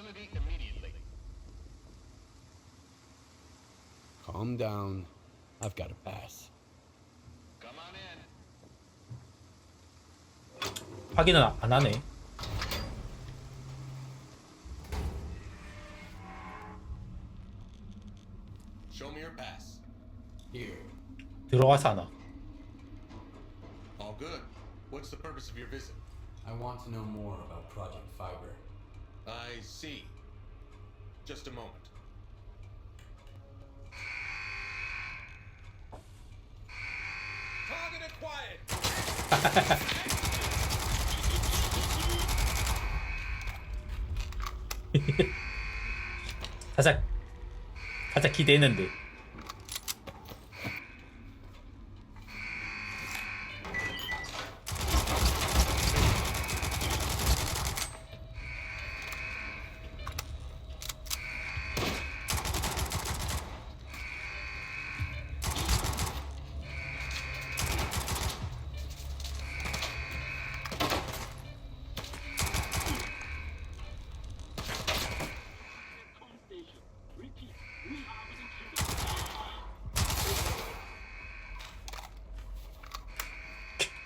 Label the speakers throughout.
Speaker 1: facility immediately.
Speaker 2: Calm down. I've got a pass.
Speaker 1: Come on in.
Speaker 3: 확인은 안 하네.
Speaker 2: Show me your pass. Here.
Speaker 3: 들어가서 하나.
Speaker 2: All good. What's the purpose of your visit? I want to know more about Project Fiber. I see. Just a moment. Target acquired.
Speaker 3: 살짝 기대했는데.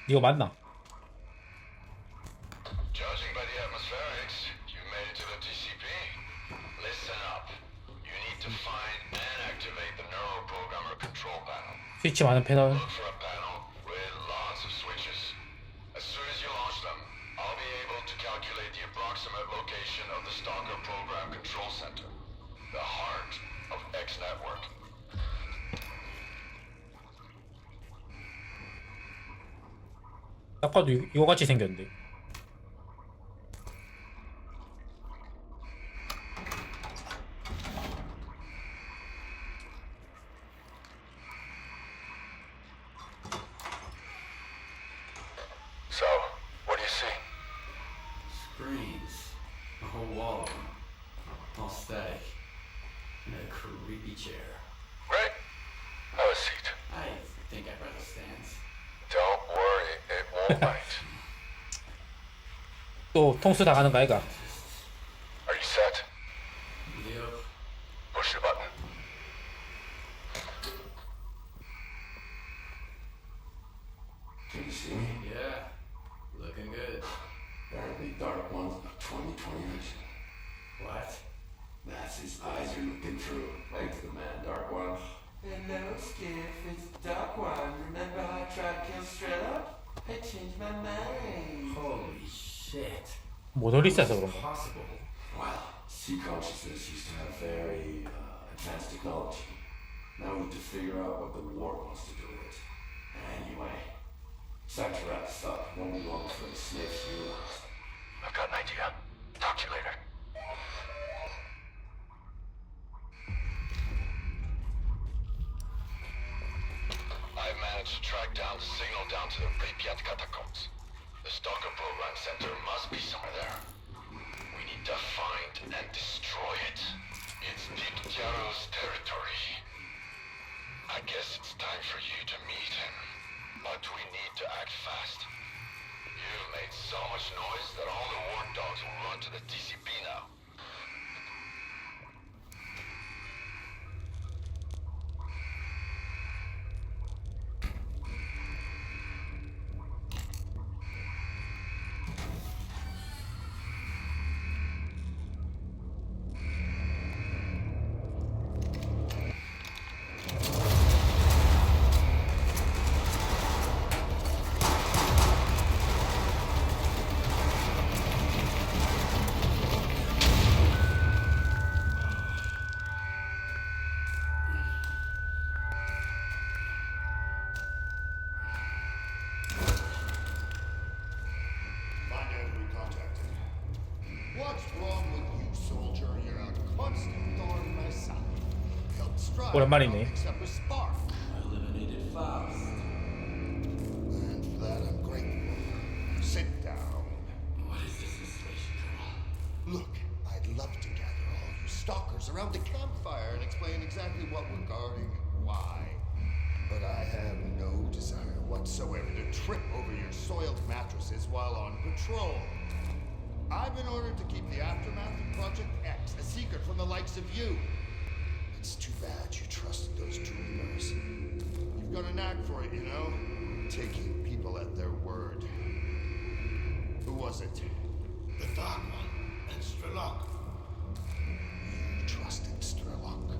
Speaker 3: 이거 맞나?
Speaker 4: Judging by the atmospherics, you made it to the TCP. Listen up. You need to find and activate the neuroprogrammer control panel.
Speaker 3: 스위치 많은 패널.
Speaker 4: Look for a panel with lots of switches. As soon as you launch them, I'll be able to calculate the approximate location of the Stalker Program Control Center, the heart of X Network.
Speaker 3: 딱 봐도 이거 같이 생겼는데.
Speaker 4: So, what do you see?
Speaker 2: Screens. A whole wall of them. All static. And a creepy chair.
Speaker 4: Right? Have a seat.
Speaker 2: I think I'd rather stand.
Speaker 4: Don't worry, it won't bite.
Speaker 3: 또 통수 당하는 거 아이가?
Speaker 4: Are you set?
Speaker 2: Yep.
Speaker 4: Push the button.
Speaker 2: Can you see me? Yeah. Looking good.
Speaker 5: Apparently Dark One's a 2020 vision.
Speaker 2: What?
Speaker 5: That's his eyes are looking through. Right to the man, Dark One.
Speaker 6: Hello, Skiff. It's Dark One. Remember how I tried to kill straight up? I changed my mind.
Speaker 2: Holy shit.
Speaker 3: 모델이 있어서 그런가?
Speaker 2: Possible.
Speaker 5: Well, sea consciousness used to have very advanced technology. Now we have to figure out what the war wants to do with it. Anyway, it's time to wrap this up. Won't be long before the snakes realize.
Speaker 4: I've got an idea. Talk to you later. I've managed to track down the signal down to the Pripyat catacombs. The Stalker Program Center must be somewhere there. We need to find and destroy it. It's Diptero's territory. I guess it's time for you to meet him. But we need to act fast. You've made so much noise that all the war dogs will run to the TCP now.
Speaker 3: 오랜만이네.
Speaker 5: Eliminated Faust.
Speaker 7: And for that I'm grateful. Sit down.
Speaker 5: What is this installation, Colonel?
Speaker 7: Look, I'd love to gather all you stalkers around the campfire and explain exactly what we're guarding and why. But I have no desire whatsoever to trip over your soiled mattresses while on patrol. I've been ordered to keep the aftermath of Project X likes of you. It's too bad you trusted those dreamers. You've got a knack for it, you know? Taking people at their word. Who was it?
Speaker 8: The Dark One and Strelok.
Speaker 7: You trusted Strelok?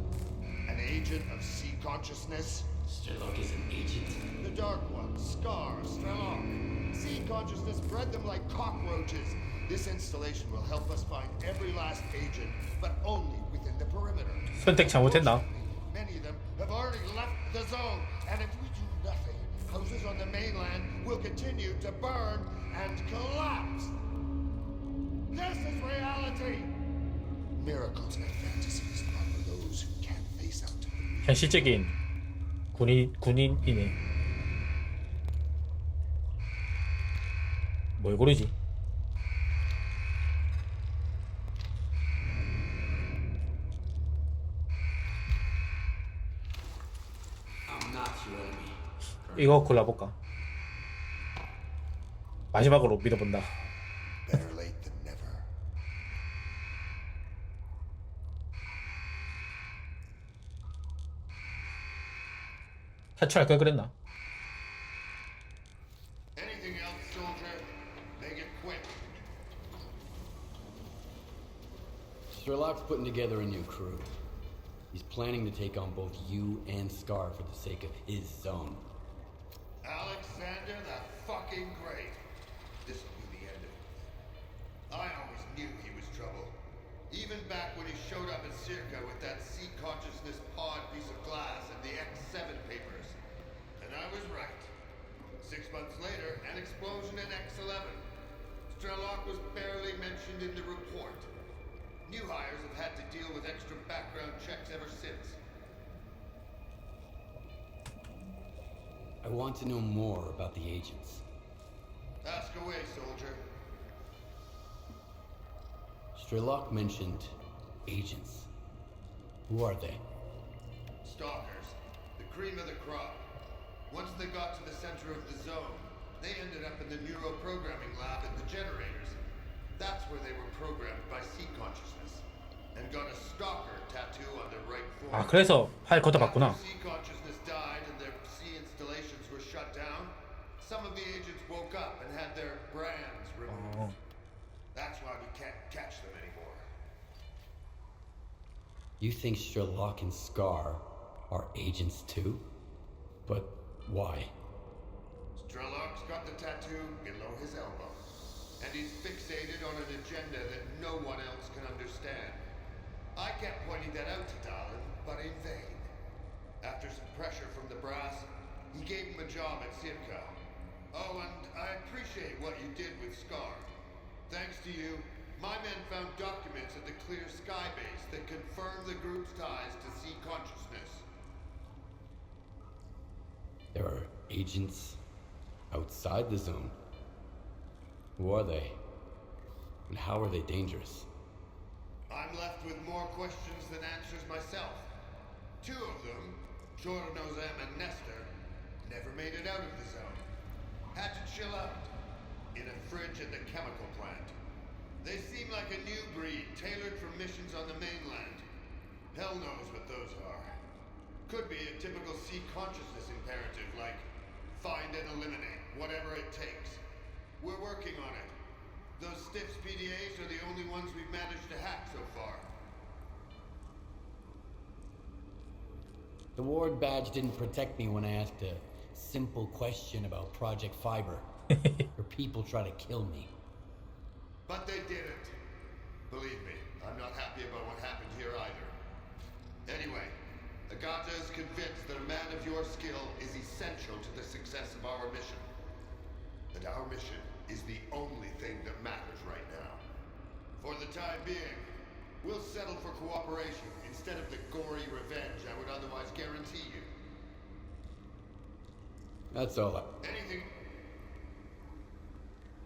Speaker 7: An agent of sea consciousness?
Speaker 5: Strelok is an agent.
Speaker 7: The Dark One, Scar, Strelok. Sea consciousness bred them like cockroaches. This installation will help us find every last agent, but only within the perimeter.
Speaker 3: 선택 잘못했나?
Speaker 7: Many of them have already left the zone, and if we do nothing, houses on the mainland will continue to burn and collapse. This is reality. Miracles and fantasies are for those who can't face up to them.
Speaker 3: 현실적인 군인이네. 뭘 고르지?
Speaker 5: I'm not your enemy.
Speaker 3: 이거 골라볼까? 마지막으로 믿어본다.
Speaker 7: Better late than never.
Speaker 3: 탈출할 걸 그랬나?
Speaker 7: Anything else, soldier? Make it quick.
Speaker 2: Strelok's putting together a new crew. He's planning to take on both you and Scar for the sake of his zone.
Speaker 7: Alexander the fucking Great. This will be the end of it. I always knew he was trouble. Even back when he showed up at Circa with that sea consciousness pod piece of glass and the X7 papers. And I was right. 6 months later, an explosion in X11. Strelok was barely mentioned in the report. New hires have had to deal with extra background checks ever since.
Speaker 2: I want to know more about the agents.
Speaker 7: Ask away, soldier.
Speaker 2: Strelok mentioned agents. Who are they?
Speaker 7: Stalkers. The cream of the crop. Once they got to the center of the zone, they ended up in the neuroprogramming lab at the generators. That's where they were programmed by sea consciousness. And got a stalker tattoo on their right forearm.
Speaker 3: 아 그래서 파일 걷어봤구나.
Speaker 7: After sea consciousness died and their sea installations were shut down, some of the agents woke up and had their brands removed. That's why we can't catch them anymore.
Speaker 2: You think Strelok and Scar are agents too? But why?
Speaker 7: Strelok's got the tattoo below his elbow, and he's fixated on an agenda that no one else can understand. I kept pointing that out to Dallin, but in vain. After some pressure from the brass, he gave him a job at Circa. Oh, and I appreciate what you did with Scar. Thanks to you, my men found documents at the Clear Sky base that confirm the group's ties to sea consciousness.
Speaker 2: There are agents outside the zone. Who are they? And how are they dangerous?
Speaker 7: I'm left with more questions than answers myself. Two of them, Chornozem and Nestor, never made it out of the zone. Had to chill out in a fridge at the chemical plant. They seem like a new breed, tailored for missions on the mainland. Hell knows what those are. Could be a typical sea consciousness imperative, like find and eliminate, whatever it takes. We're working on it. Those Stiffs PDAs are the only ones we've managed to hack so far.
Speaker 2: The ward badge didn't protect me when I asked a simple question about Project Fiber. Or people try to kill me.
Speaker 7: But they didn't. Believe me, I'm not happy about what happened here either. Anyway, Agata is convinced that a man of your skill is essential to the success of our mission. And our mission is the only thing that matters right now. For the time being, we'll settle for cooperation instead of the gory revenge I would otherwise guarantee you.
Speaker 2: That's all.
Speaker 7: Anything...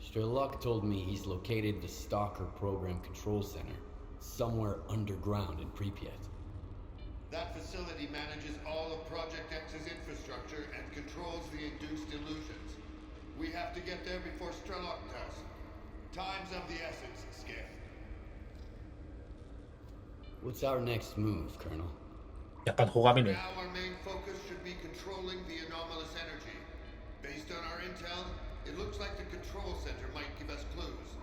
Speaker 2: Strelok told me he's located the Stalker Program Control Center somewhere underground in Pripyat.
Speaker 7: That facility manages all of Project X's infrastructure and controls the induced illusions. We have to get there before Strelok does. Time's of the essence, Skiff.
Speaker 2: What's our next move, Colonel?
Speaker 3: 약간 호감이네.
Speaker 7: Now our main focus should be controlling the anomalous energy. Based on our intel, it looks like the control center might give us clues.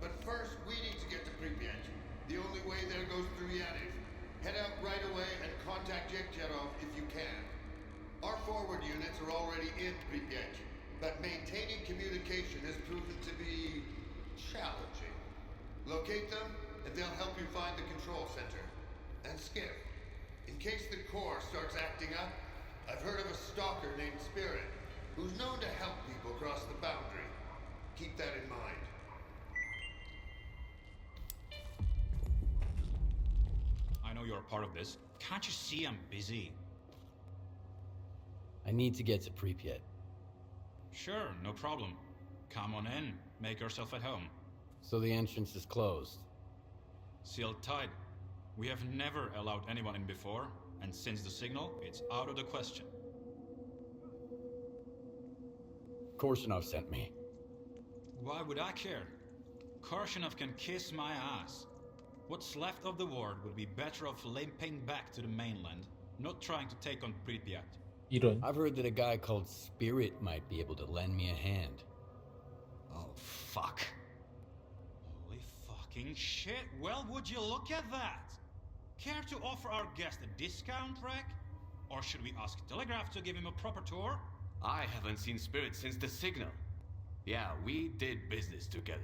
Speaker 7: But first, we need to get to Pripyat. The only way there goes through Yaniv. Head out right away and contact Yekcherov if you can. Our forward units are already in Pripyat, but maintaining communication has proven to be challenging. Locate them, and they'll help you find the control center. And Skip, in case the Corps starts acting up, I've heard of a stalker named Spirit, who's known to help people cross the boundary. Keep that in mind.
Speaker 9: I know you're a part of this. Can't you see I'm busy?
Speaker 2: I need to get to Pripyat.
Speaker 9: Sure, no problem. Come on in. Make yourself at home.
Speaker 2: So the entrance is closed.
Speaker 9: Sealed tight. We have never allowed anyone in before, and since the signal, it's out of the question.
Speaker 2: Korshinov sent me.
Speaker 9: Why would I care? Korshinov can kiss my ass. What's left of the ward would be better off limping back to the mainland, not trying to take on Pripyat.
Speaker 3: 이런.
Speaker 2: I've heard that a guy called Spirit might be able to lend me a hand.
Speaker 9: Oh, fuck. Holy fucking shit. Well, would you look at that? Care to offer our guest a discount, Rek? Or should we ask Telegraph to give him a proper tour?
Speaker 10: I haven't seen Spirit since the signal. Yeah, we did business together.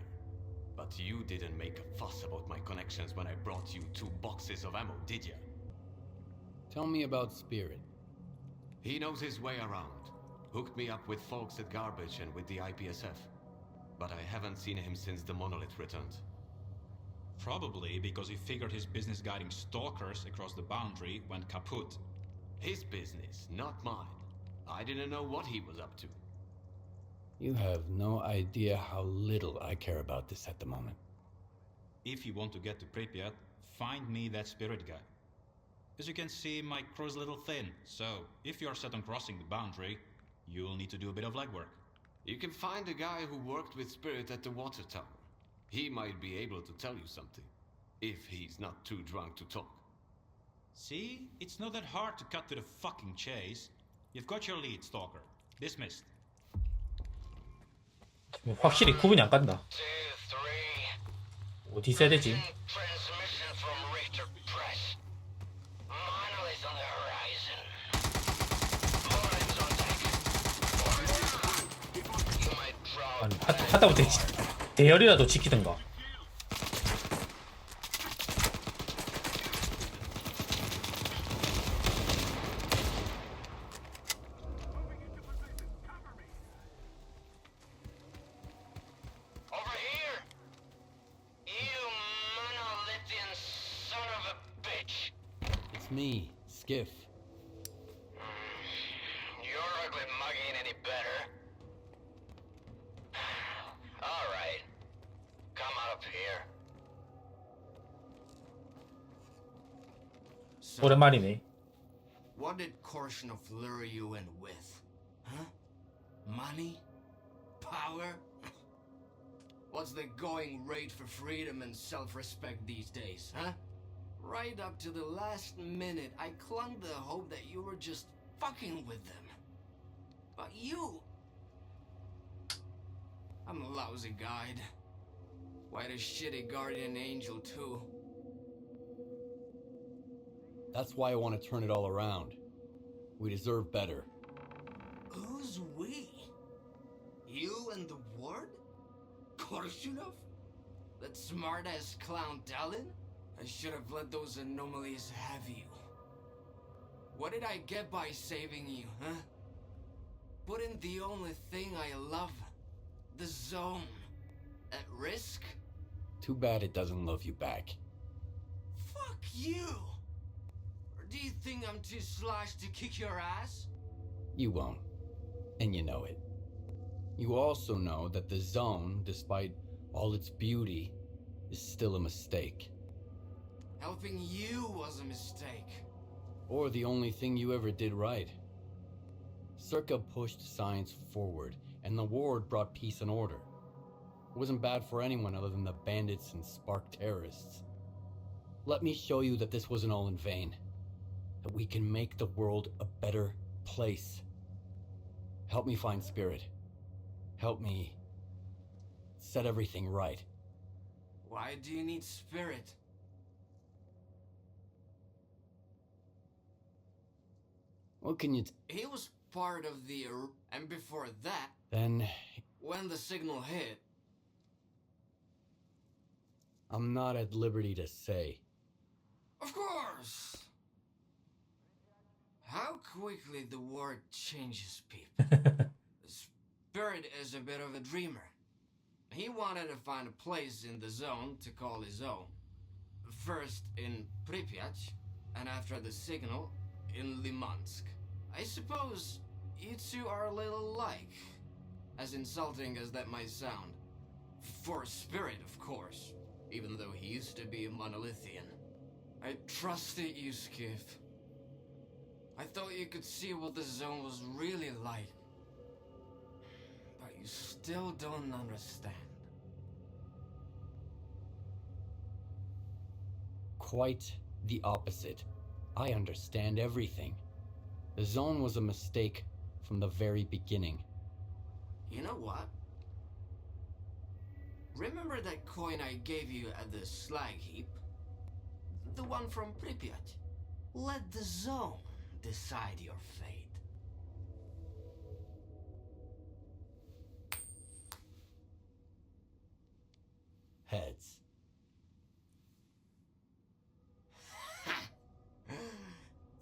Speaker 10: But you didn't make a fuss about my connections when I brought you 2 boxes of ammo, did ya?
Speaker 2: Tell me about Spirit.
Speaker 10: He knows his way around. Hooked me up with folks at Garbage and with the IPSF. But I haven't seen him since the monolith returned.
Speaker 9: Probably because he figured his business guiding stalkers across the boundary went kaput.
Speaker 10: His business, not mine. I didn't know what he was up to.
Speaker 2: You have no idea how little I care about this at the moment.
Speaker 9: If you want to get to Pripyat, find me that Spirit guy. As you can see, my crew's a little thin, so if you're set on crossing the boundary, you'll need to do a bit of legwork.
Speaker 10: You can find a guy who worked with Spirit at the water tower. He might be able to tell you something, if he's not too drunk to talk.
Speaker 9: See? It's not that hard to cut to the fucking chase. You've got your lead, Stalker. Dismissed.
Speaker 3: 확실히 구분이 안 간다.
Speaker 4: 2, 3.
Speaker 3: 어디 있어야 되지?
Speaker 4: Transmission from Richter Press. Monolith on the horizon. Moorings on deck. You might draw.
Speaker 3: 아니 하다못해 대열이라도 지키든가.
Speaker 4: Over here! You monolithian son of a bitch!
Speaker 2: It's me, Skiff.
Speaker 4: Your ugly mug ain't any better. Alright. Come on up here.
Speaker 3: 오랜만이네.
Speaker 11: What did Korshinov lure you in with? Huh? Money? Power? What's the going rate for freedom and self-respect these days, huh? Right up to the last minute, I clung to the hope that you were just fucking with them. But you... I'm a lousy guide. Quite a shitty guardian angel, too.
Speaker 2: That's why I want to turn it all around. We deserve better.
Speaker 11: Who's we? You and the ward? Korshinov? That smart-ass clown Talon? I should have let those anomalies have you. What did I get by saving you, huh? Putting the only thing I love, the zone, at risk?
Speaker 2: Too bad it doesn't love you back.
Speaker 11: Fuck you! Or do you think I'm too sloshed to kick your ass?
Speaker 2: You won't. And you know it. You also know that the zone, despite all its beauty, is still a mistake.
Speaker 11: Helping you was a mistake.
Speaker 2: Or the only thing you ever did right. Circa pushed science forward, and the Ward brought peace and order. It wasn't bad for anyone other than the bandits and spark terrorists. Let me show you that this wasn't all in vain. That we can make the world a better place. Help me find Spirit. Help me set everything right.
Speaker 11: Why do you need Spirit?
Speaker 2: What can you
Speaker 11: He was part of the... and before that...
Speaker 2: Then...
Speaker 11: When the signal hit...
Speaker 2: I'm not at liberty to say.
Speaker 11: Of course! How quickly the world changes people. Spirit is a bit of a dreamer. He wanted to find a place in the zone to call his own. First in Pripyat, and after the signal, in Limansk. I suppose you two are a little alike. As insulting as that might sound. For Spirit, of course. Even though he used to be a monolithian. I trusted you, Skiff. I thought you could see what the zone was really like. But you still don't understand.
Speaker 2: Quite the opposite. I understand everything. The zone was a mistake from the very beginning.
Speaker 11: You know what? Remember that coin I gave you at the slag heap? The one from Pripyat? Let the zone decide your fate.
Speaker 2: Heads.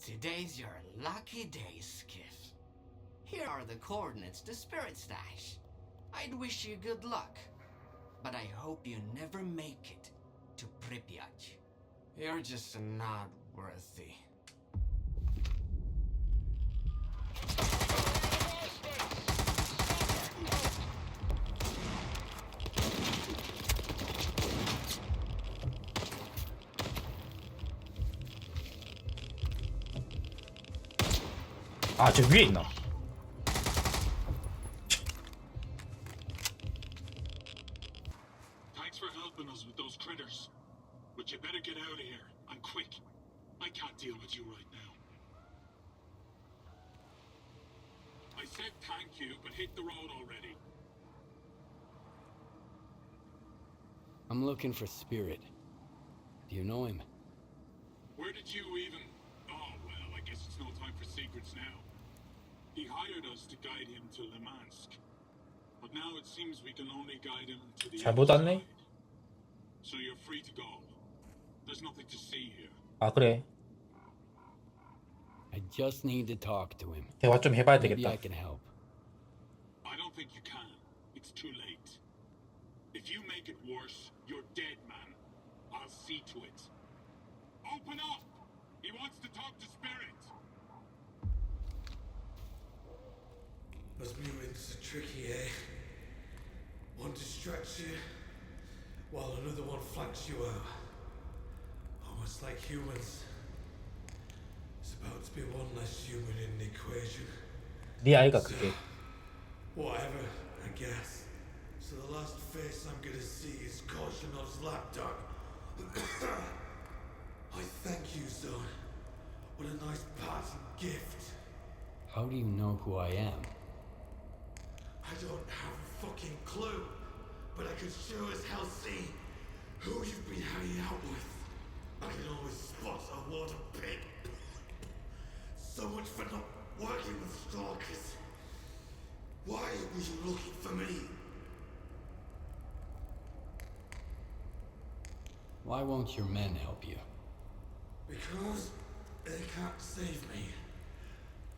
Speaker 11: Today's your lucky day, Skiff. Here are the coordinates to Spirit Stash. I'd wish you good luck, but I hope you never make it to Pripyat. You're just not worthy.
Speaker 3: 아, 저 위에 있나?
Speaker 12: Thanks for helping us with those critters. But you better get out of here, and quick. I can't deal with you right now. I said thank you, but hit the road already.
Speaker 2: I'm looking for Spirit. Do you know him?
Speaker 12: Where did you even... Oh, well, I guess it's no time for secrets now. He hired us to guide him to Limansk. But now it seems we can only guide him to the
Speaker 3: 잘못
Speaker 12: other
Speaker 3: 왔네?
Speaker 12: side. So you're free to go. There's nothing to see here.
Speaker 3: 아, 그래.
Speaker 2: I just need to talk to him.
Speaker 3: 대화 좀 해봐야
Speaker 2: Maybe
Speaker 3: 되겠다.
Speaker 2: I can help.
Speaker 12: I don't think you can. It's too late. If you make it worse, you're dead, man. I'll see to it. Open up! He wants to talk to Spirit.
Speaker 8: Those mutants are tricky, eh? One distracts you, while another one flanks you out. Almost like humans. It's about to be one less human in the equation.
Speaker 3: 네 아이가 그게.
Speaker 8: Whatever, I guess. So the last face I'm gonna see is Korshinov's lapdog. I thank you, son. What a nice parting gift.
Speaker 2: How do you know who I am?
Speaker 8: I don't have a fucking clue, but I can sure as hell see who you've been hanging out with. I can always spot a water pig. So much for not working with stalkers. Why were you looking for me?
Speaker 2: Why won't your men help you?
Speaker 8: Because they can't save me.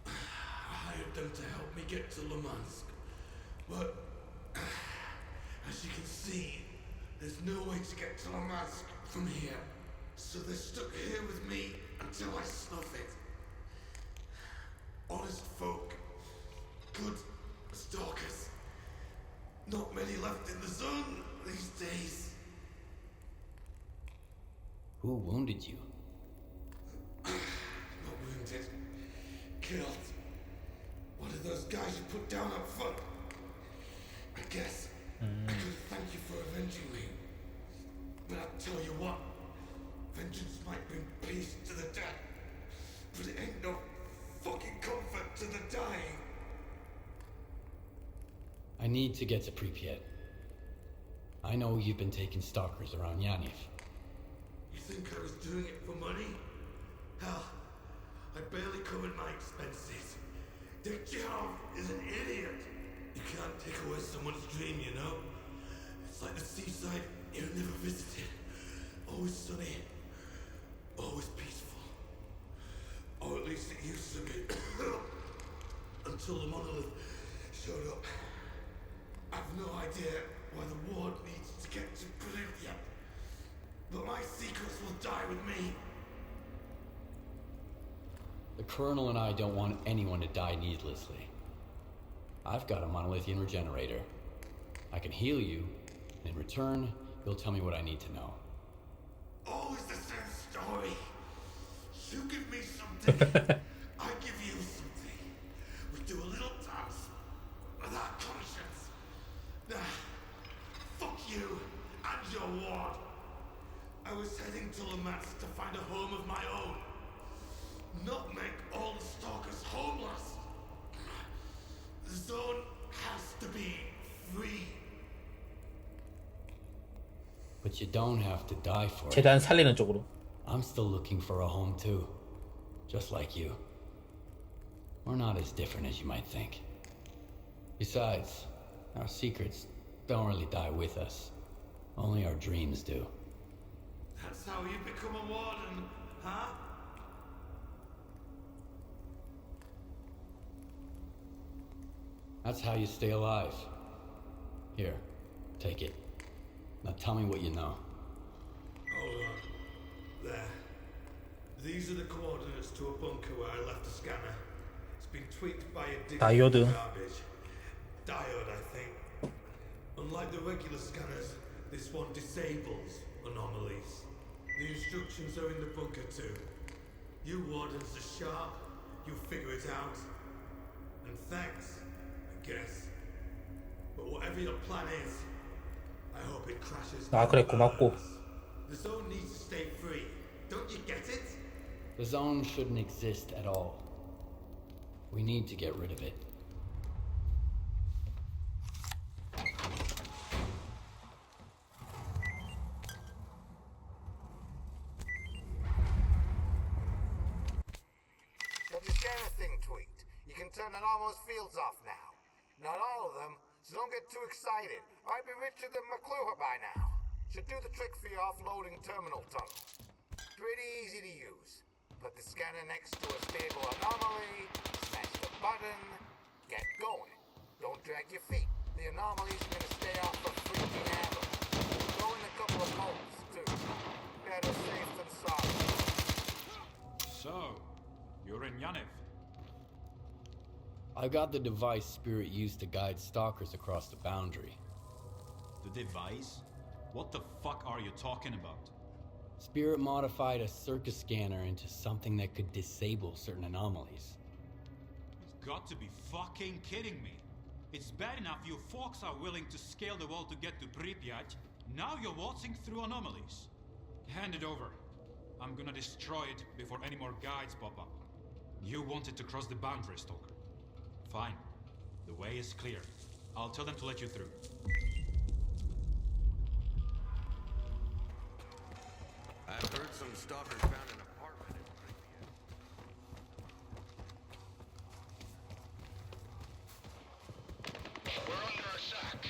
Speaker 8: I hired them to help me get to Limansk. But, as you can see, there's no way to get to Limansk from here. So they're stuck here with me until I snuff it. Honest folk. Good stalkers. Not many left in the zone these days.
Speaker 2: Who wounded you?
Speaker 8: Not wounded. Killed. One of those guys you put down up front. I guess I could thank you for avenging me. But I'll tell you what, vengeance
Speaker 2: need to get to Pripyat. I know you've been taking stalkers around Yaniv.
Speaker 8: You think I was doing it for money? Hell, I barely covered my expenses. Dick-Joe is an idiot. You can't take away someone's dream, you know? It's like the seaside you never visited. Always sunny, always peaceful. Or at least it used to be. Until the monolith showed up. I've no idea why the ward needs to get to Pripyat. But my secrets will die with me.
Speaker 2: The Colonel and I don't want anyone to die needlessly. I've got a monolithian regenerator. I can heal you, and in return, you'll tell me what I need to know.
Speaker 8: Always the same story. You give me something, I give you something. We do a little dance without conscience. Nah, fuck you and your ward. I was heading to Lamatz to find a home of my own. Not make all the stalkers homeless. The zone has to be free.
Speaker 2: But you don't have to die for it.
Speaker 3: 재단 살리는 쪽으로.
Speaker 2: I'm still looking for a home too. Just like you. We're not as different as you might think. Besides, our secrets don't really die with us. Only our dreams do.
Speaker 8: That's how you become a warden, huh?
Speaker 2: That's how you stay alive. Here, take it. Now tell me what you know.
Speaker 8: Hold on. There. These are the coordinates to a bunker where I left the scanner. It's been tweaked by a
Speaker 3: Diode.
Speaker 8: garbage. Diode, I think. Unlike the regular scanners, this one disables anomalies. The instructions are in the bunker too. You wardens are sharp. You figure it out. And thanks, I guess. But whatever your plan is, I hope it crashes.
Speaker 3: 아 그래 고맙고.
Speaker 8: The zone needs to stay free. Don't you get it?
Speaker 2: The zone shouldn't exist at all. We need to get rid of it.
Speaker 13: So the scanner thing tweaked. You can turn anomalous fields off now. Not all of them, so don't get too excited. I'd be richer than McClure by now. Should do the trick for your offloading terminal tunnel. Pretty easy to use. Put the scanner next to a stable anomaly, smash the button, get going. Don't drag your feet. The anomaly's gonna stay off for freaking ever. Throw in a couple of bolts, too. Better safe than sorry.
Speaker 9: So, you're in Yaniv.
Speaker 2: I got the device Spirit used to guide stalkers across the boundary.
Speaker 9: The device? What the fuck are you talking about?
Speaker 2: Spirit modified a circus scanner into something that could disable certain anomalies.
Speaker 9: You've got to be fucking kidding me. It's bad enough you folks are willing to scale the wall to get to Pripyat. Now you're waltzing through anomalies. Hand it over. I'm gonna destroy it before any more guides pop up. You wanted to cross the boundary, Stalker. Fine. The way is clear. I'll tell them to let you through.
Speaker 4: I've heard some stalkers found an apartment in Pripyat. We're under attack.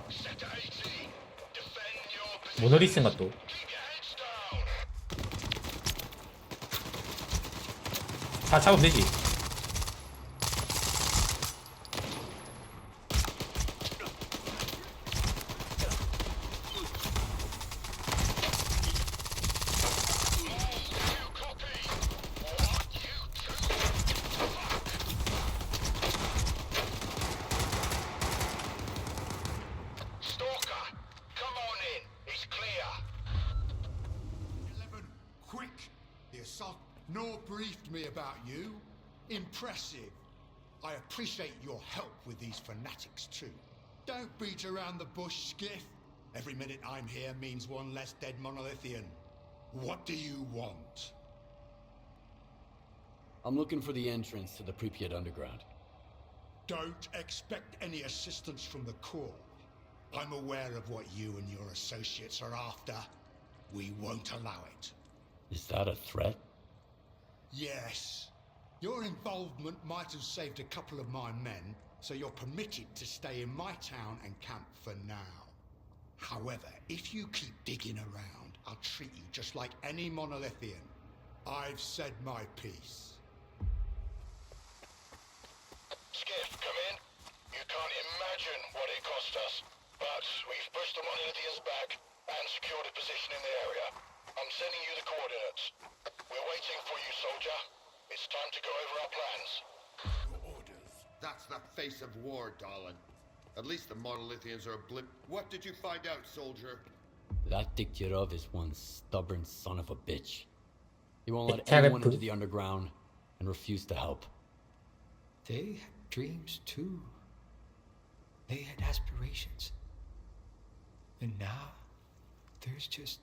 Speaker 4: Sector 18. Defend your position.
Speaker 3: 모노리스인가 또.
Speaker 4: Keep your heads down.
Speaker 3: 다 잡으면 되지.
Speaker 4: Stalker, come on in. It's clear.
Speaker 7: 11, quick! The assault no briefed me about you. Impressive. I appreciate your help with these fanatics too. Don't beat around the bush, Skiff. Every minute I'm here means one less dead monolithian. What do you want?
Speaker 2: I'm looking for the entrance to the Pripyat Underground.
Speaker 14: Don't expect any assistance from the Corps. I'm aware of what you and your associates are after. We won't allow it.
Speaker 2: Is that a threat?
Speaker 14: Yes. Your involvement might have saved a couple of my men, so you're permitted to stay in my town and camp for now. However, if you keep digging around, I'll treat you just like any monolithian. I've said my piece.
Speaker 4: Skiff, come in. You can't imagine what it cost us, but we've pushed the monolithians back and secured a position in the area. I'm sending you the coordinates. We're waiting for you, soldier. It's time to go over our plans.
Speaker 7: Your orders. That's the face of war, Dahlin. At least the monolithians are a blip. What did you find out, soldier?
Speaker 2: That Diktirov is one stubborn son of a bitch. He won't let anyone into the underground and refuse to help.
Speaker 15: They had dreams too. They had aspirations. And now, there's just...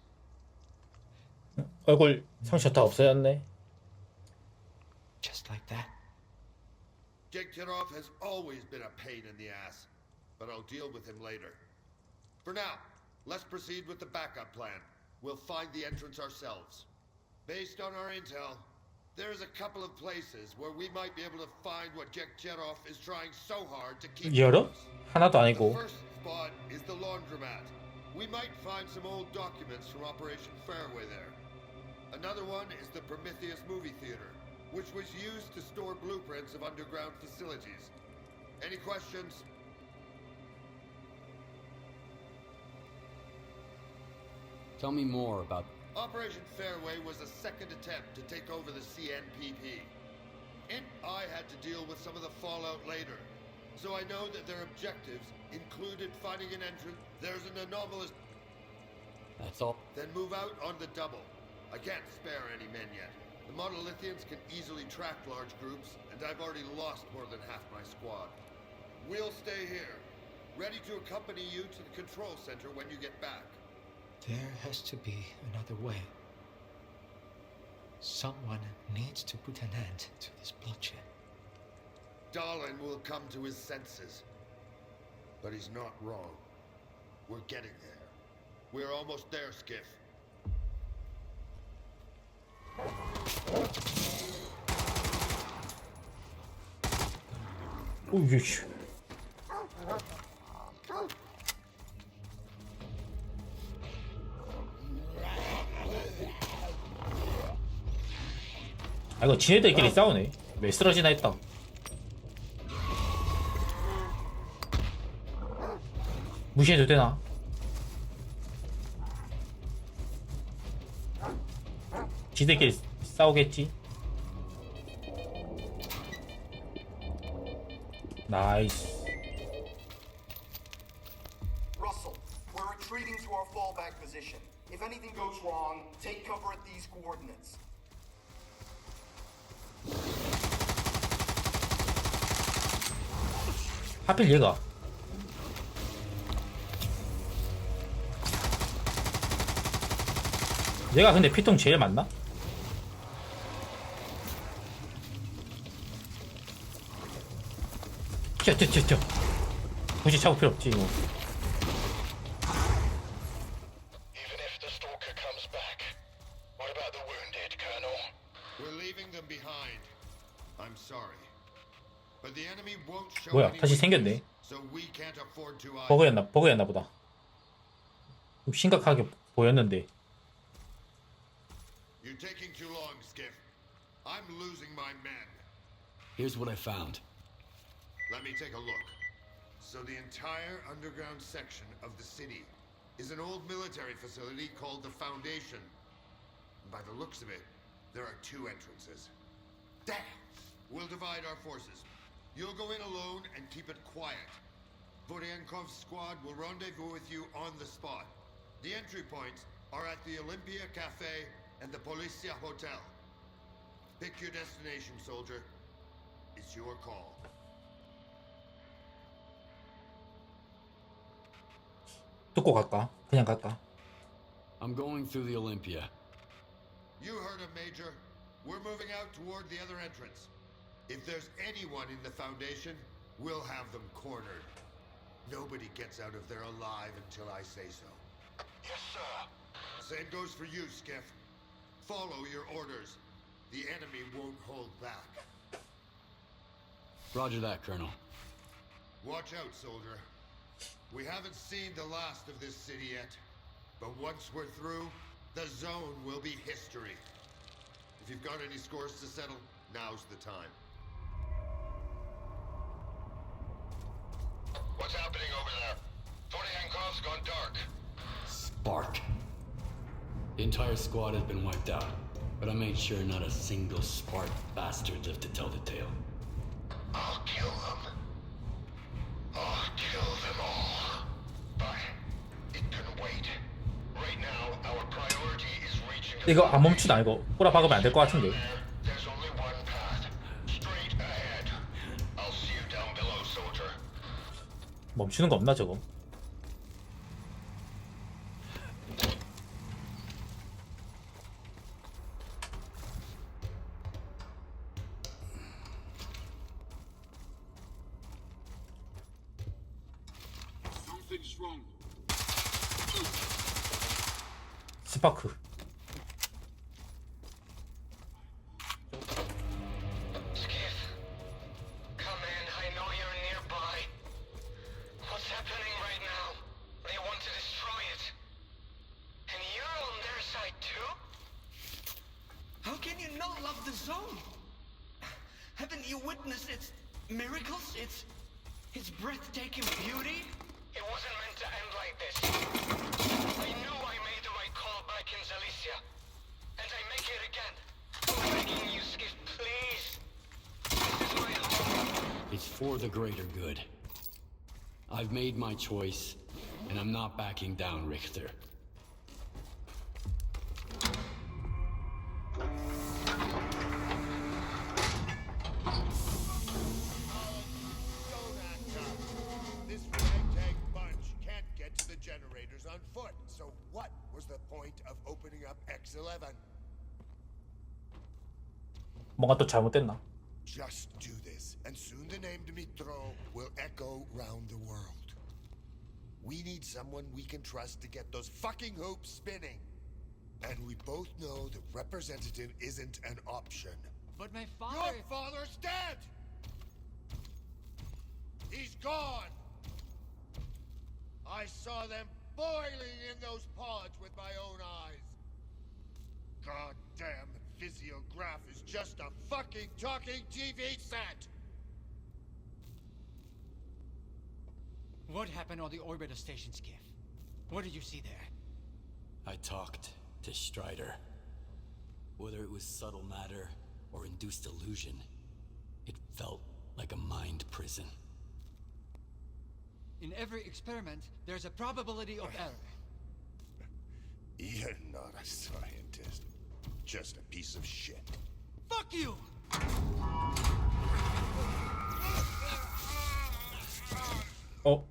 Speaker 3: 얼굴 상처 다 없어졌네.
Speaker 15: Just like that.
Speaker 7: Diktirov has always been a pain in the ass, but I'll deal with him later. For now, let's proceed with the backup plan. We'll find the entrance ourselves. Based on our intel, there's a couple of places where we might be able to find what Diktirov is trying so hard to keep
Speaker 3: 열어? 하나도
Speaker 7: The
Speaker 3: 아니고.
Speaker 7: first spot is the laundromat. We might find some old documents from Operation Fairway there. Another one is the Prometheus movie theater, which was used to store blueprints of underground facilities. Any questions?
Speaker 2: Tell me more about...
Speaker 7: Operation Fairway was a second attempt to take over the CNPP. And I had to deal with some of the fallout later, so I know that their objectives included finding an entrance. There's an anomalous...
Speaker 2: That's all?
Speaker 7: Then move out on the double. I can't spare any men yet. The monolithians can easily track large groups, and I've already lost more than half my squad. We'll stay here, ready to accompany you to the control center when you get back.
Speaker 15: There has to be another way. Someone needs to put an end to this bloodshed.
Speaker 7: Dahlin will come to his senses. But he's not wrong. We're getting there. We're almost there, Skiff.
Speaker 3: 오유. 아 이거 지네들끼리 싸우네. 왜 쓰러지나 했다. 무시해도 되나? 지들끼리 싸우겠지? 나이스.
Speaker 16: Russell, we're retreating to our fallback position. If anything goes wrong, take cover at these coordinates.
Speaker 3: 하필 얘가. 얘가 근데 피통 제일 많나? 튀어. 굳이 차고 필요 없지 이거.
Speaker 4: Even if the stalker comes back, what about the wounded, Colonel?
Speaker 7: We're leaving them behind. I'm sorry. But the enemy won't show
Speaker 3: 뭐야
Speaker 7: any
Speaker 3: 다시
Speaker 7: weakness,
Speaker 3: 생겼네.
Speaker 7: so we can't afford to
Speaker 3: 버그였나 보다. 좀 심각하게 보였는데.
Speaker 7: You're taking too long, Skiff. I'm losing my men.
Speaker 2: Here's what I found.
Speaker 7: Let me take a look. So the entire underground section of the city is an old military facility called the Foundation. By the looks of it, there are two entrances. Damn! We'll divide our forces. You'll go in alone and keep it quiet. Vodiankov's squad will rendezvous with you on the spot. The entry points are at the Olympia Cafe and the Policia Hotel. Pick your destination, soldier. It's your call.
Speaker 3: 뚫고 갈까? 그냥 갈까?
Speaker 2: I'm going through the Olympia.
Speaker 7: You heard him, Major. We're moving out toward the other entrance. If there's anyone in the Foundation, We'll have them cornered. Nobody gets out of there alive until I say so.
Speaker 13: Yes, sir.
Speaker 7: Same goes for you, Skiff. Follow your orders. The enemy won't hold back.
Speaker 2: Roger that, Colonel.
Speaker 7: Watch out, soldier. We haven't seen the last of this city yet. But once we're through, the zone will be history. If you've got any scores to settle, now's the time.
Speaker 4: What's happening over there? Yankov's gone dark.
Speaker 2: Spark. The entire squad has been wiped out, but I made sure not a single Spark bastard lived to tell the tale.
Speaker 4: I'll kill them. I'll kill them all. But it can wait. Right now, our priority is reaching.
Speaker 3: 이거 안 멈추나 이거 꼬라 박으면 안 될 것 같은데.
Speaker 4: There's only one path. Straight ahead. I'll see you down below, soldier.
Speaker 3: 멈추는 거 없나 저거?
Speaker 12: Something's wrong.
Speaker 3: 스파크.
Speaker 4: Skiff, come in. I know you're nearby. What's happening right now? They want to destroy it. And you're on their side too?
Speaker 11: How can you not love the zone? Haven't you witnessed its miracles? Its breathtaking beauty?
Speaker 4: It wasn't meant to end like this. I knew I made the right call back in Zalicia. And I make it again. I'm begging you, Skiff, please. This is my home.
Speaker 2: It's for the greater good. I've made my choice, and I'm not backing down, Richter.
Speaker 7: This ragtag bunch can't get to the generators on foot. So what was the point of opening up X11?
Speaker 3: 뭔가 또 잘못됐나?
Speaker 7: Just do this, and soon the name Dmitro will echo round the world. We need someone we can trust to get those fucking hoops spinning. And we both know the representative isn't an option.
Speaker 17: But my father...
Speaker 7: Your father's dead! He's gone! I saw them boiling in those pods with my own eyes. Goddamn physiograph is just a fucking talking TV set!
Speaker 17: What happened on the orbiter station, Skiff? What did you see there?
Speaker 2: I talked to Strider. Whether it was subtle matter or induced illusion, it felt like a mind prison.
Speaker 17: In every experiment, there's a probability of error.
Speaker 7: You're not a scientist. Just a piece of shit.
Speaker 17: Fuck you!
Speaker 3: 어?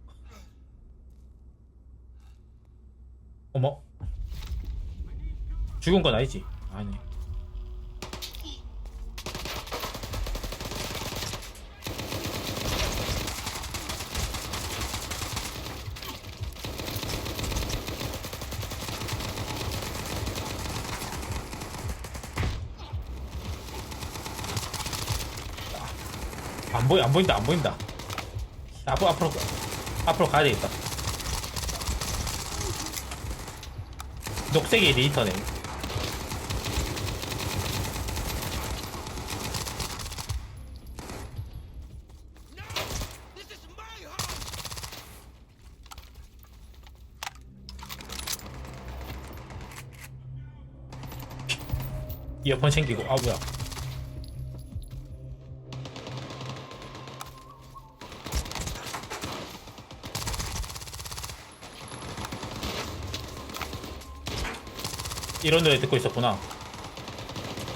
Speaker 3: 어머? 죽은 건 아니지? 아니. 안 보인다. 앞으로 가야 되겠다. 녹색이 리터네. 이어폰 챙기고. 아 뭐야. 이런 노래 듣고 있었구나.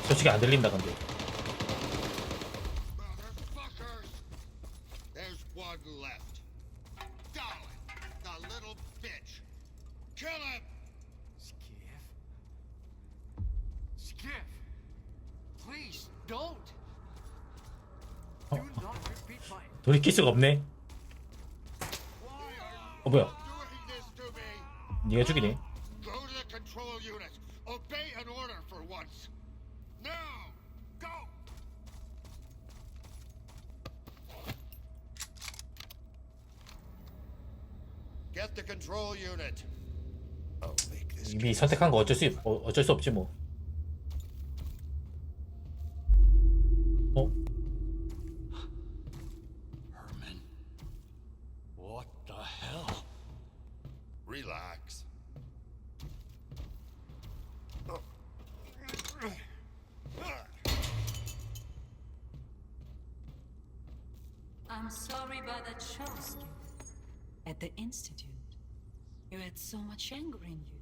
Speaker 3: 솔직히 안 들린다 근데.
Speaker 7: There's one left. Darling, the little bitch. Kill him!
Speaker 17: Skiff! Please, don't!
Speaker 3: 어.
Speaker 17: Do not repeat
Speaker 3: 돌이킬 수가 없네. 뭐야? 네가 죽이네.
Speaker 7: Go to the control unit. Obey an order for once. Now, go. Get the control unit. I'll make this.
Speaker 3: 이미 선택한 거 어쩔 수 없지 뭐.
Speaker 2: Herman. What the hell?
Speaker 7: Relax.
Speaker 18: I'm sorry about that show, Skip. At the Institute. You had so much anger in you.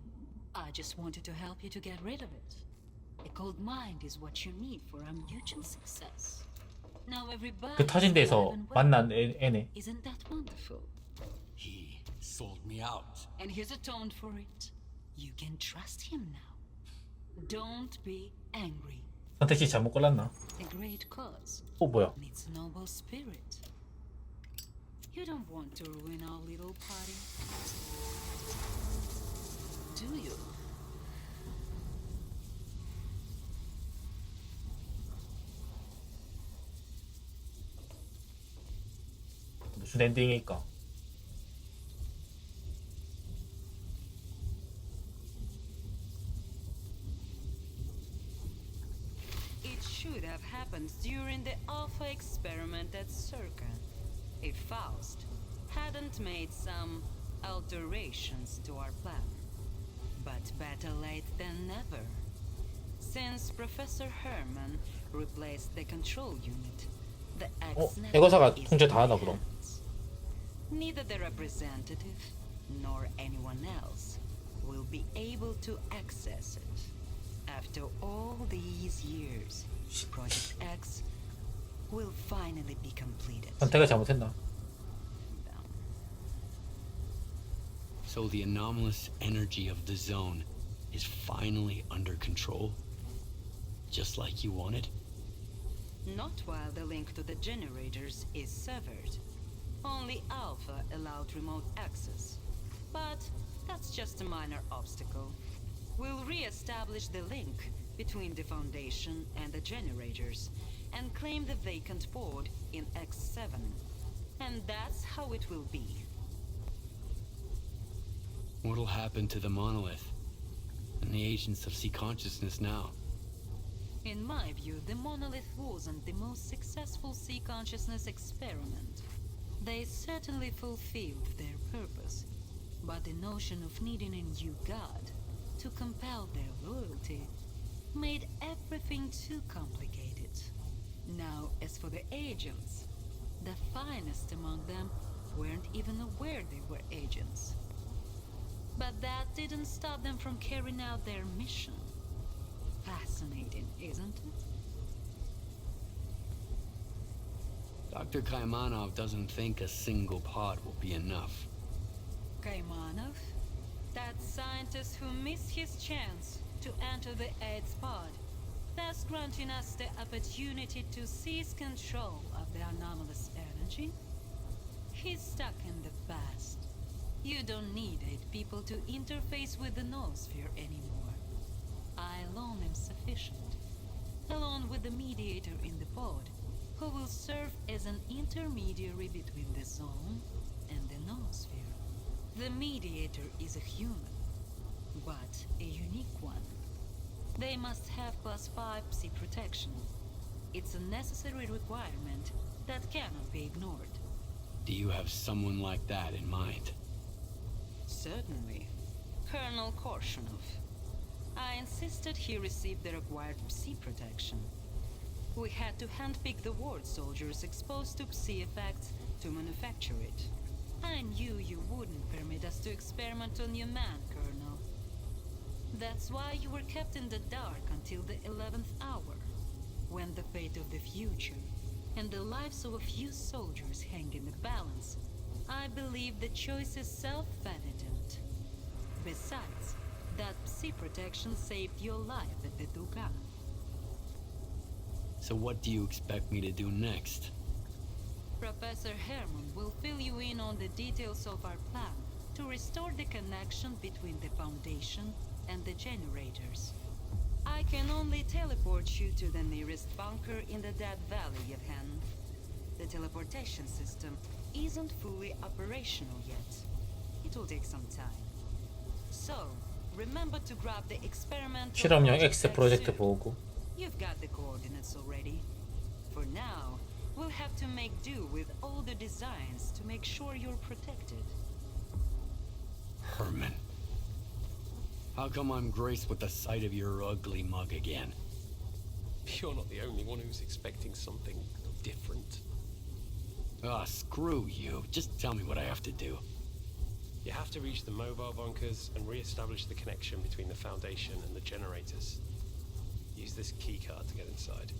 Speaker 18: I just wanted to help you to get rid of it. A cold mind is what you need for our mutual success. Now everybody
Speaker 3: 그 타진 데서 만난 애네.
Speaker 18: Isn't that wonderful?
Speaker 2: He sold me out.
Speaker 18: And he's atoned for it. You can trust him now. Don't be angry.
Speaker 3: 선택지 잘못 골랐나?
Speaker 18: A great cause
Speaker 3: 뭐야?
Speaker 18: needs noble spirit. You don't want to ruin our little party, do you?
Speaker 3: 무슨 엔딩일까?
Speaker 18: It should have happened during the Alpha experiment at Circa. If Faust hadn't made some alterations to our plan. But better late than never. Since Professor Herman replaced the control unit, the
Speaker 3: 에거사가 통제 다 하나 그럼?
Speaker 18: Neither the representative nor anyone else will be able to access it. After all these years, Project X will finally be completed.
Speaker 3: 선택을 잘못했나?
Speaker 2: So the anomalous energy of the zone is finally under control? Just like you wanted?
Speaker 18: Not while the link to the generators is severed. Only Alpha allowed remote access. But that's just a minor obstacle. We'll re-establish the link between the Foundation and the generators and claim the vacant board in X7. And that's how it will be.
Speaker 2: What'll happen to the monolith and the agents of sea consciousness now?
Speaker 18: In my view, the monolith wasn't the most successful sea consciousness experiment. They certainly fulfilled their purpose, but the notion of needing a new god to compel their loyalty made everything too complicated. Now, as for the agents, the finest among them weren't even aware they were agents. But that didn't stop them from carrying out their mission. Fascinating, isn't it?
Speaker 2: Dr. Kaimanov doesn't think a single pod will be enough.
Speaker 18: Kaimanov? That scientist who missed his chance to enter the 8th pod, thus granting us the opportunity to seize control of the anomalous energy? He's stuck in the past. You don't need 8 people to interface with the noosphere anymore. I alone am sufficient, along with the mediator in the pod, who will serve as an intermediary between the zone and the noosphere. The mediator is a human, but a unique one. They must have +5 psi protection. It's a necessary requirement that cannot be ignored.
Speaker 2: Do you have someone like that in mind?
Speaker 18: Certainly. Colonel Korshunov. I insisted he receive the required psi protection. We had to handpick the ward soldiers exposed to psi effects to manufacture it. I knew you wouldn't permit us to experiment on your man, Colonel. That's why you were kept in the dark until the 11th hour, when the fate of the future and the lives of a few soldiers hang in the balance. I believe the choice is self-evident. Besides, that psi protection saved your life at the Duga.
Speaker 2: So what do you expect me to do next?
Speaker 18: Professor Herman will fill you in on the details of our plan to restore the connection between the Foundation and the generators. I can only teleport you to the nearest bunker in the Dead Valley, Yevhen. The teleportation system isn't fully operational yet. It will take some time. So, remember to grab the experimental
Speaker 3: 실험용 X
Speaker 18: project
Speaker 3: 프로젝트
Speaker 18: suit.
Speaker 3: 보고.
Speaker 18: You've got the coordinates already. For now, we'll have to make do with all the designs to make sure you're protected.
Speaker 2: Herman. How come I'm graced with the sight of your ugly mug again?
Speaker 19: You're not the only one who's expecting something different.
Speaker 2: Ah, screw you. Just tell me what I have to do.
Speaker 19: You have to reach the mobile bunkers and re-establish the connection between the Foundation and the generators. Use this keycard to get inside.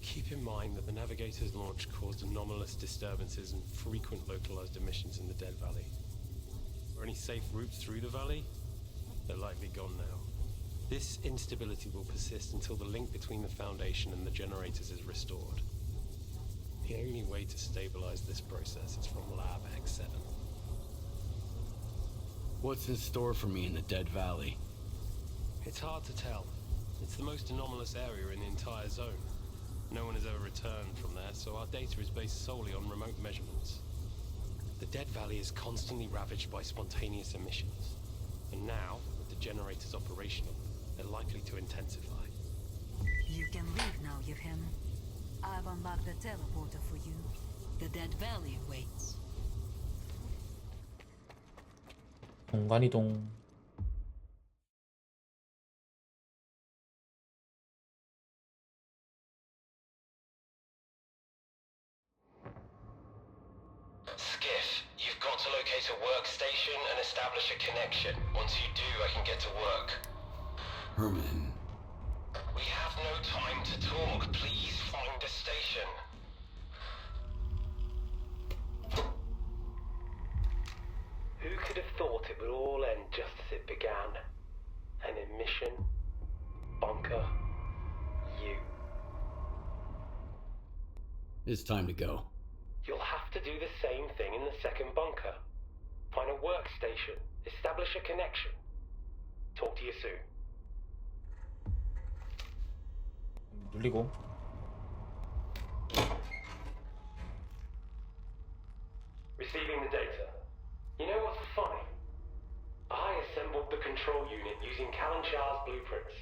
Speaker 19: Keep in mind that the Navigator's launch caused anomalous disturbances and frequent localized emissions in the Dead Valley. Are any safe routes through the valley? They're likely gone now. This instability will persist until the link between the Foundation and the generators is restored. The only way to stabilize this process is from Lab X7.
Speaker 2: What's in store for me in the Dead Valley?
Speaker 19: It's hard to tell. It's the most anomalous area in the entire zone. No one has ever returned from there, so our data is based solely on remote measurements. The Dead Valley is constantly ravaged by spontaneous emissions. And now, with the generators operational, they're likely to intensify.
Speaker 18: You can leave now, Yevhen. I've unlocked the teleporter for you. The Dead Valley waits.
Speaker 3: 공간 이동.
Speaker 4: Skiff, you've got to locate a workstation and establish a connection. Once you do, I can get to work.
Speaker 2: Herman.
Speaker 4: We have no time to talk. Please find a station.
Speaker 20: Who could have thought it would all end just as it began? An emission, bunker, you.
Speaker 2: It's time to go.
Speaker 20: You'll have to do the same thing in the second bunker. Find a workstation, establish a connection. Talk to you soon.
Speaker 3: 눌리고.
Speaker 20: Receiving the data. You know what's funny? I assembled the control unit using Kalanchar's blueprints.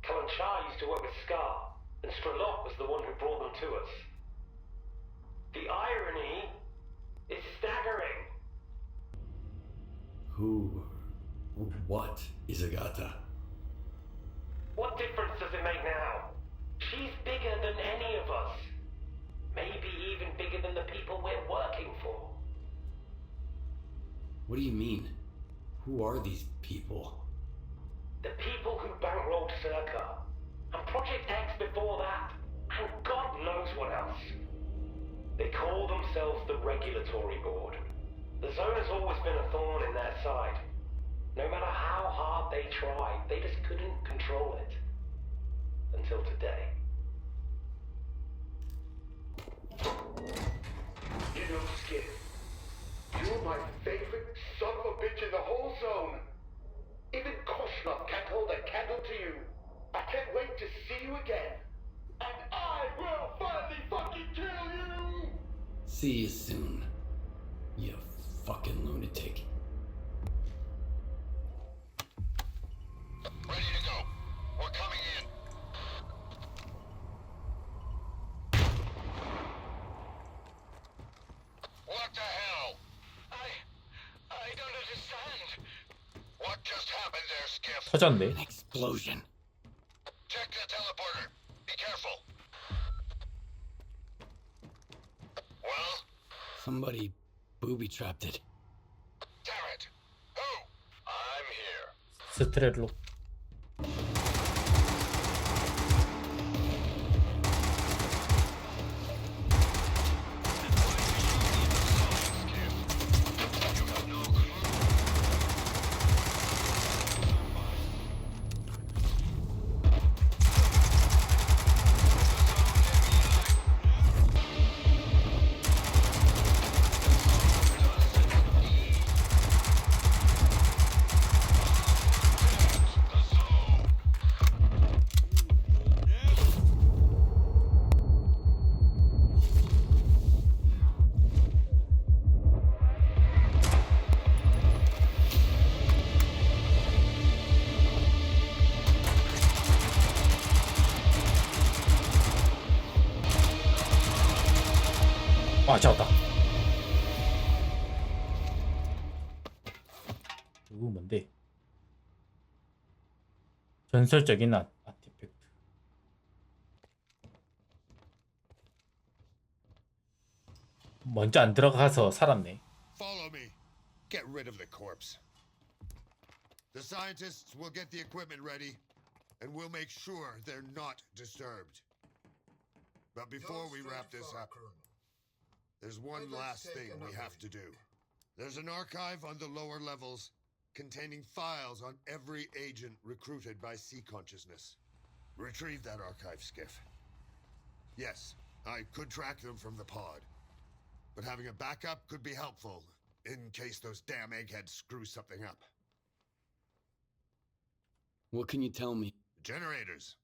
Speaker 20: Kalanchar used to work with Scar, and Strelok was the one who brought them to us. The irony is staggering.
Speaker 2: What is Agata?
Speaker 20: What difference does it make now? She's bigger than any of us. Maybe even bigger than the people we're working for.
Speaker 2: What do you mean? Who are these people?
Speaker 20: The people who bankrolled Circa, and Project X before that, and God knows what else. They call themselves the Regulatory Board. The zone has always been a thorn in their side. No matter how hard they tried, they just couldn't control it. Until today.
Speaker 21: You know, Skip, you're my favorite son of a bitch in the whole zone. Even Koshnov can't hold a candle to you. I can't wait to see you again. And I will finally fucking kill you!
Speaker 2: See you soon, you fucking lunatic.
Speaker 4: Ready to go. We're coming in. What the hell? I don't understand. What just happened there, Skiff?
Speaker 3: 터졌네.
Speaker 2: An explosion.
Speaker 4: Check the teleporter. Be careful. Well?
Speaker 2: Somebody booby-trapped it.
Speaker 4: Damn it. Who? I'm here.
Speaker 3: 스트렐로. 아 잡았다. 이거 뭔데? 전설적인 아티팩트. 먼저 안 들어가서 살았네.
Speaker 7: Follow me. Get rid of the corpse. The scientists will get the equipment ready, and we'll make sure they're not disturbed. But before we wrap this up, there's one last thing we have to do. There's an archive on the lower levels containing files on every agent recruited by Sea Consciousness. Retrieve that archive, Skiff. Yes, I could track them from the pod, but having a backup could be helpful in case those damn eggheads screw something up.
Speaker 2: What can you tell me?
Speaker 7: Generators.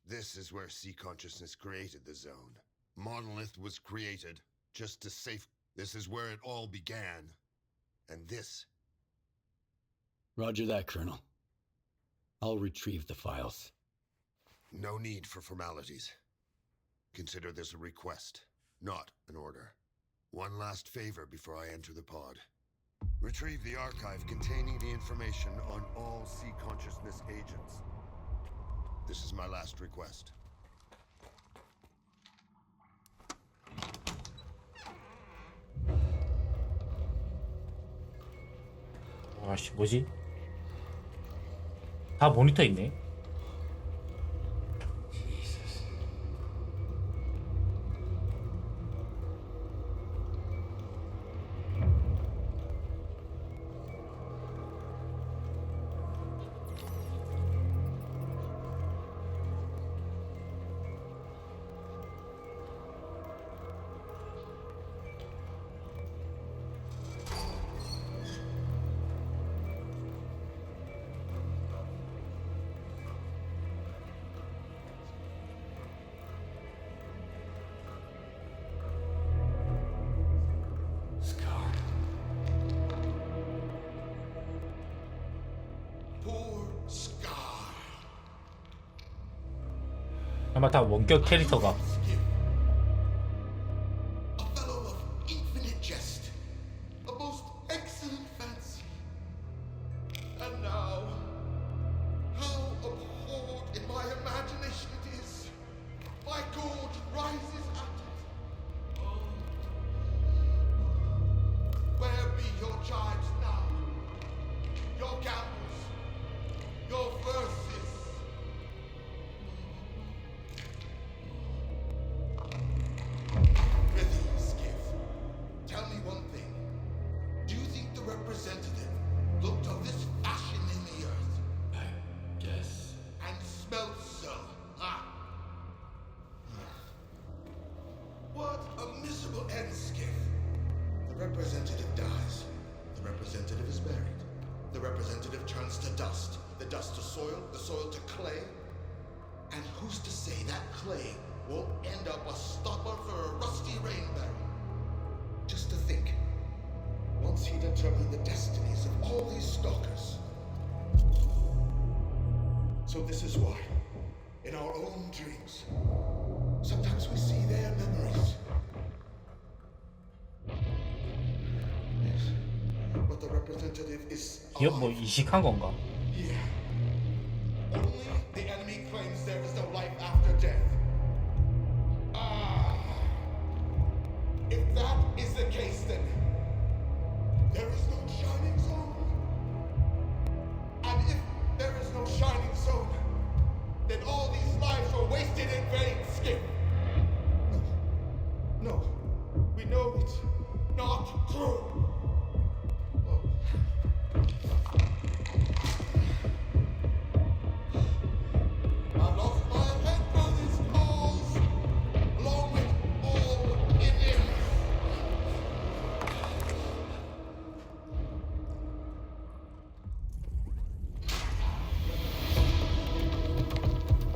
Speaker 7: This is where Sea Consciousness created the zone. Monolith was created just to safe. This is where it all began. And this.
Speaker 2: Roger that, Colonel. I'll retrieve the files.
Speaker 7: No need for formalities. Consider this a request, not an order. One last favor before I enter the pod. Retrieve the archive containing the information on all Sea Consciousness agents. This is my last request.
Speaker 3: 아씨 뭐지? 다 모니터 있네. 아마 다 원격 캐릭터가.
Speaker 8: Representative dies. The representative is buried. The representative turns to dust. The dust to soil, the soil to clay. And who's to say that clay won't end up a stopper for a rusty rainberry? Just to think, once he determined the destinies of all these stalkers. So this is why, in our own dreams, sometimes we see their memories. But the representative is
Speaker 3: 이건 뭐 이식한 건가?
Speaker 8: Yeah. Only the enemy claims there is no life after death. If that is the case, then there is no shining zone. And if there is no shining zone, then all these lives were wasted in vain, Skip. No, we know it's not true. I've lost my head for this cause, along with all Indians.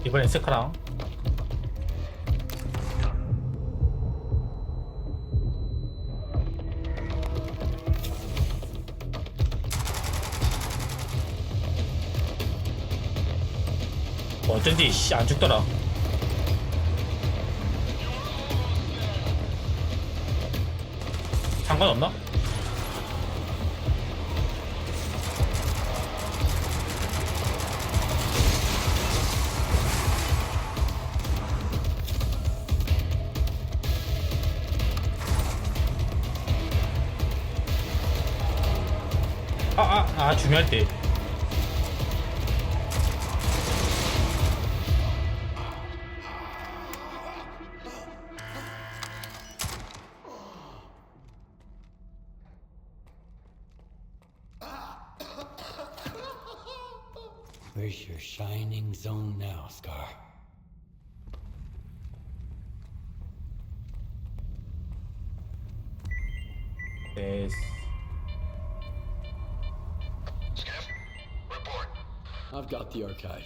Speaker 3: 이번엔 스카랑. 어쩐지 씨 안 죽더라. 상관없나? 중요할 때.
Speaker 2: Where's your shining zone now, Scar?
Speaker 3: Yes.
Speaker 4: Skiff, report.
Speaker 2: I've got the archive.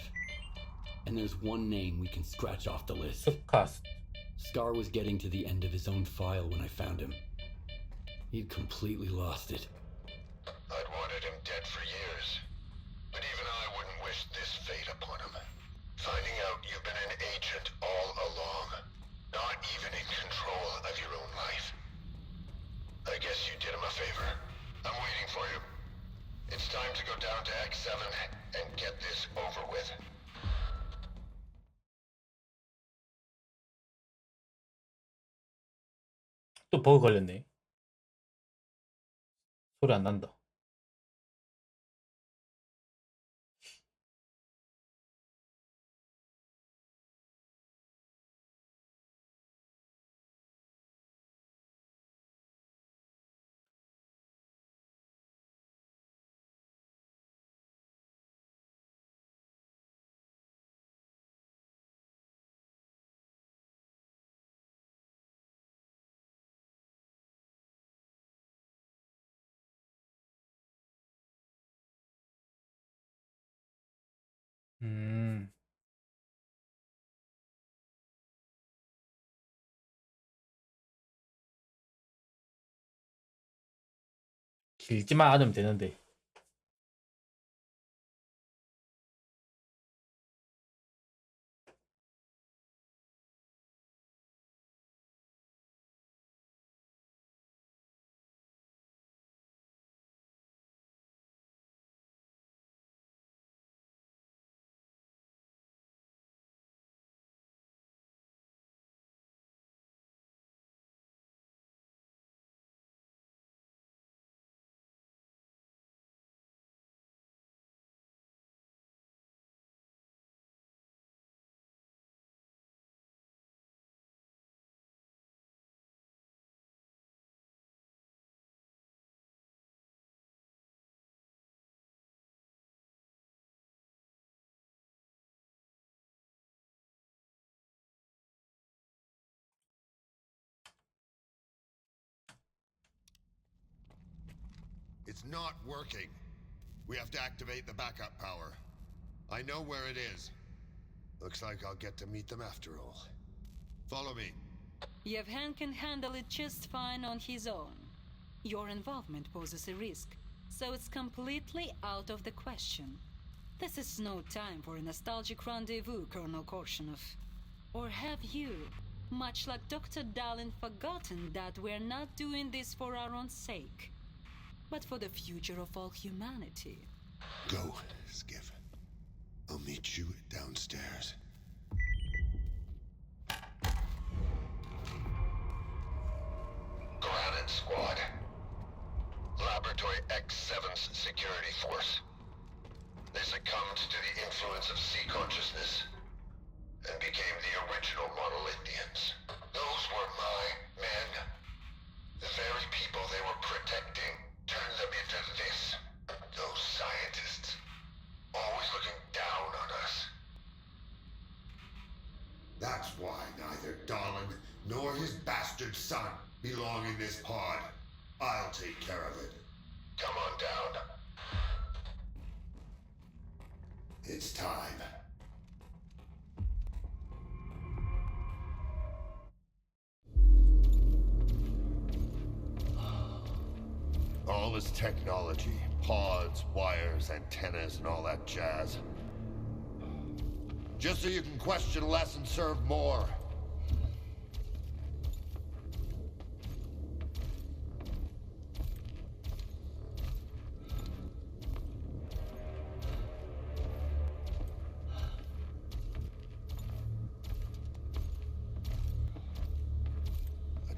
Speaker 2: And there's one name we can scratch off the list.
Speaker 3: 스토커2.
Speaker 2: Scar was getting to the end of his own file when I found him. He'd completely lost it.
Speaker 4: I'd wanted him dead for years. But even I wouldn't wish this fate upon him. Finding out you've been an agent all along. Not even in control of your own life. I guess you did him a favor. I'm waiting for you. It's time to go down to X7 and get this over with.
Speaker 3: 또 버그 걸렸네. 소리 안 난다. 길지만 않으면 되는데.
Speaker 7: It's not working. We have to activate the backup power. I know where it is. Looks like I'll get to meet them after all. Follow me.
Speaker 18: Yevhen can handle it just fine on his own. Your involvement poses a risk, so it's completely out of the question. This is no time for a nostalgic rendezvous, Colonel Korshunov. Or have you, much like Dr. Dallin, forgotten that we're not doing this for our own sake, but for the future of all humanity?
Speaker 7: Go, Skiff. I'll meet you downstairs.
Speaker 4: Granite Squad. Laboratory X7's security force. They succumbed to the influence of sea consciousness and became the original monolithians. Those were my men. The very people they were protecting turned them into this. Those scientists, always looking down on us.
Speaker 7: That's why neither Dallin nor his bastard son belong in this pod. I'll take care of it.
Speaker 4: Come on down.
Speaker 7: It's time. All this technology, pods, wires, antennas, and all that jazz. Just so you can question less and serve more.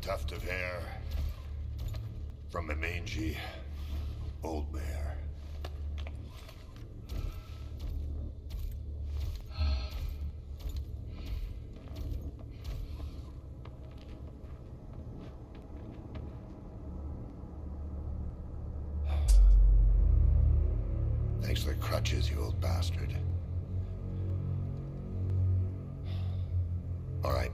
Speaker 7: tuft of hair from a mangy old mare. Thanks for the crutches, you old bastard. All right.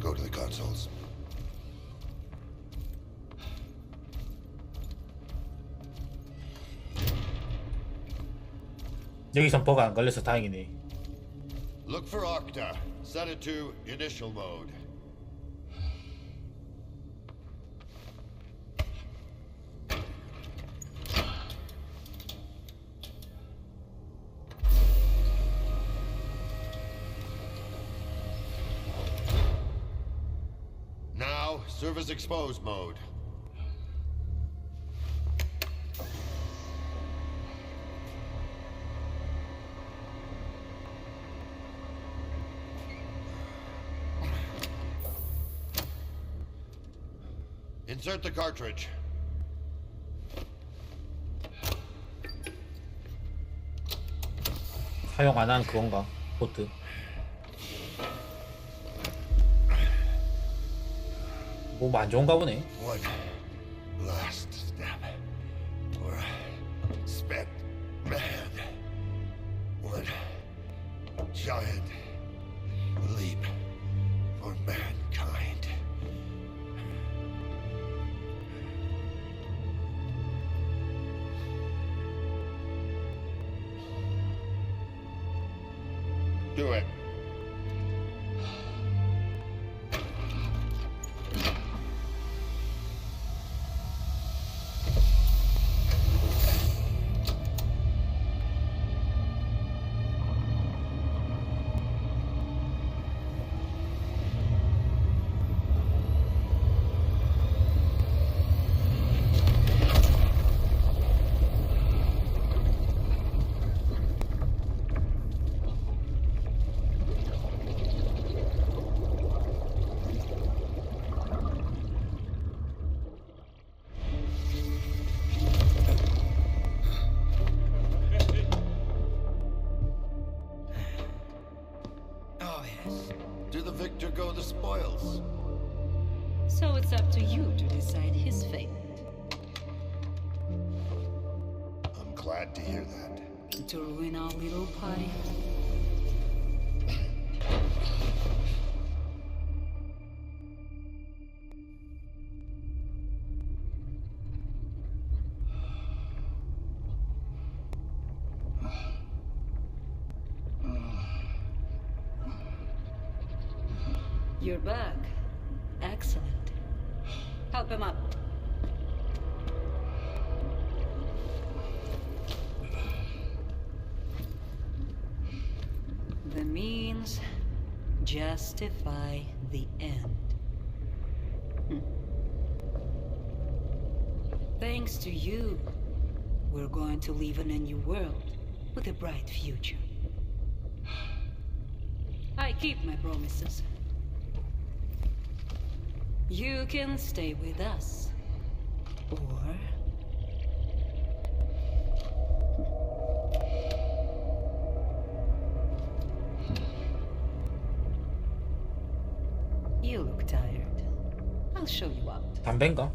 Speaker 7: Go to the consoles.
Speaker 3: 여기선 버가 안 걸려서 다행이네.
Speaker 7: Look for Octa. Set it to initial mode. Now, service exposed mode. Insert the cartridge.
Speaker 3: 사용 안 한 그건가? 보트. 뭐 안 좋은가 보네.
Speaker 7: One last step for a spent man. One giant leap for mankind. Do it. To the victor go the spoils.
Speaker 18: So it's up to you to decide his fate.
Speaker 7: I'm glad to hear that.
Speaker 18: To ruin our little party. You're back. Excellent. Help him up. The means justify the end. Thanks to you, we're going to live in a new world with a bright future. I keep my promises. You can stay with us. Or... You look tired. I'll show you out.
Speaker 3: 담배인가?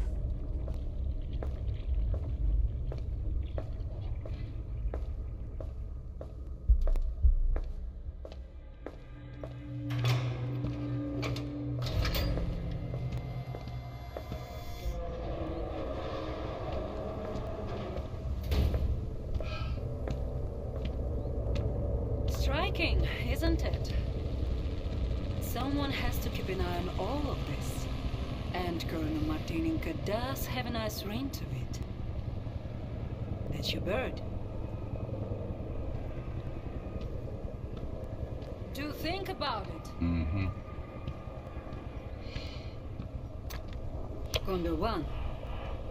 Speaker 18: Striking, isn't it? Someone has to keep an eye on all of this. And Colonel Martininka does have a nice ring to it. That's your bird. Do think about it.
Speaker 2: Mm-hmm.
Speaker 18: Condor 1,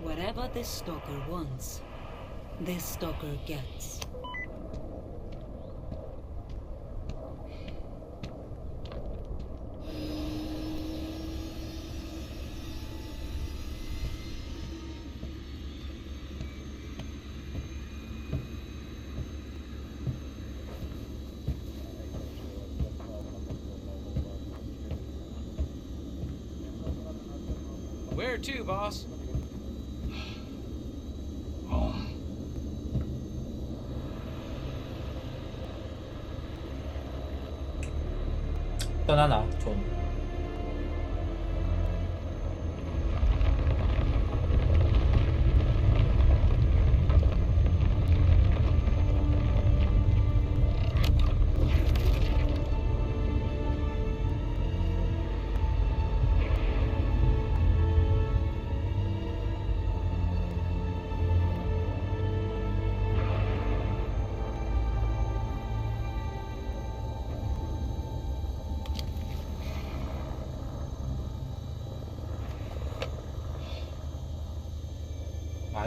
Speaker 18: whatever this stalker wants, this stalker gets.
Speaker 1: Where to, boss?
Speaker 5: Home.
Speaker 3: 떠나나 존.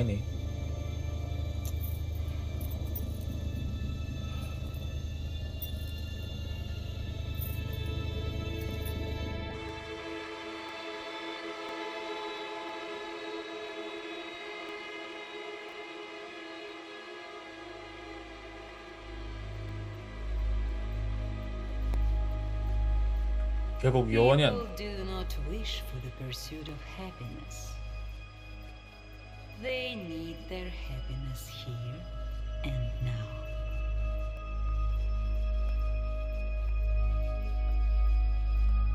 Speaker 3: 아니네. 결국 요원이 안.
Speaker 18: People do not wish for the pursuit of happiness. They need their happiness here and now.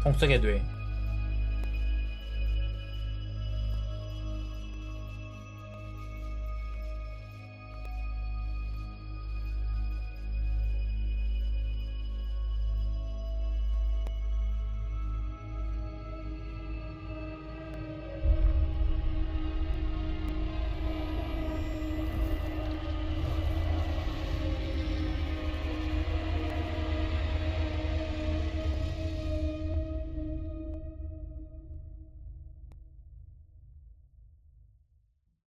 Speaker 3: 통쓰게 돼.